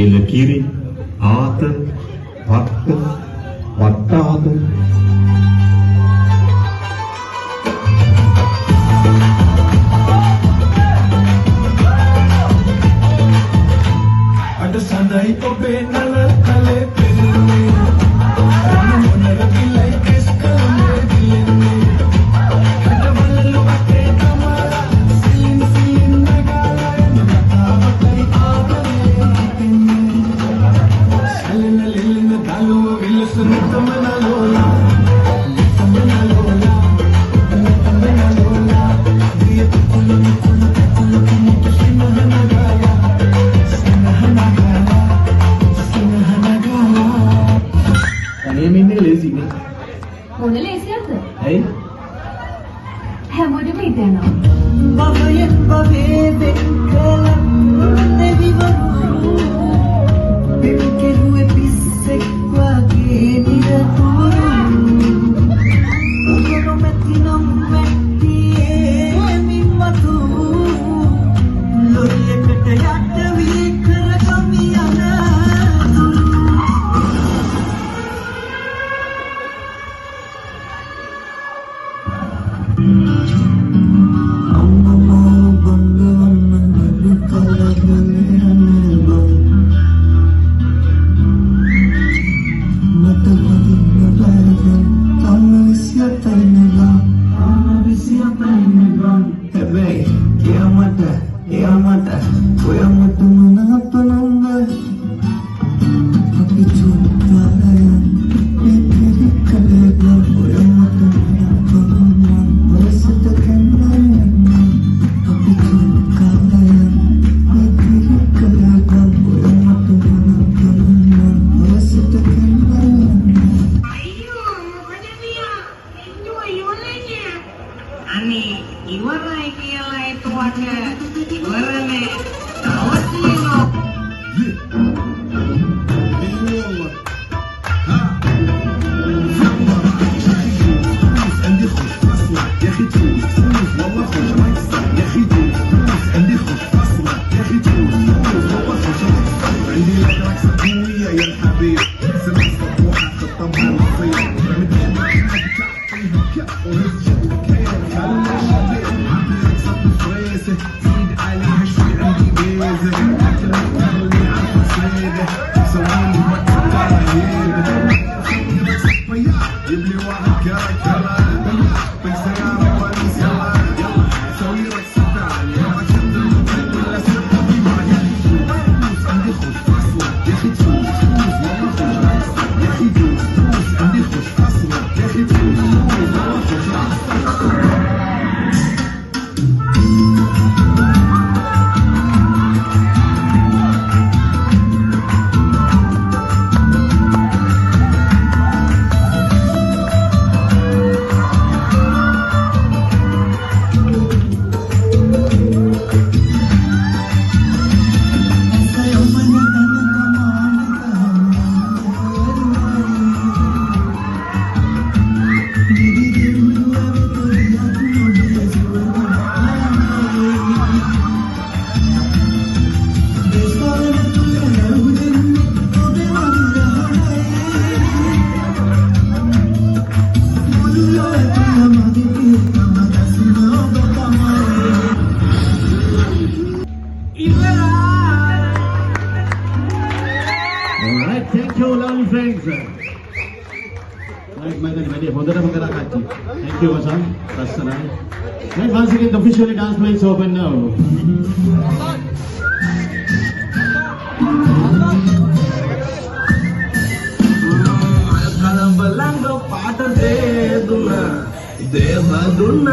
එලකිරි ආත පත්ත වට්ටාත අඩ සඳයි ඔබේ නල කලේ පෙරන්නේ මොනර කිලයි කෙස් කලේ දිලන්නේ අඩ මලලු අතේ තමා සිලින් සිලින් නගාලා යන කතාවකයි ආදරේ හිතෙන්නේ සැලෙන ලෙලෙන දලුව විලසන තමනලෝලා දිය කුලු කුලු කුලු කුලු සිනහනගාලා මේමින්නේ ලේසි නේ. මොන ලේසියක්ද? ඇයි? හැමෝටම හිතෙනවා. බබයෙන් බබේ දෙකල දෙවිවරු බිම් කෙරුවේ පිස්සෙක් වගේ නිරතුරු ඔබ නොමැතිනම් වැට්ටියේ මින්මතු ලොරියකට යට වී කරගමි යනතුරු Ani iwarai කියලා එතුවට ඉවරනේ තවතිනෝ Alright, thank you lovely friends. Right, my හොඳටම කරා Kachchi. Thank you Vasan. Rassanai. Right, once again the officially dance floor is open now. කලබලංග පාට දේදුන දේව දුන්න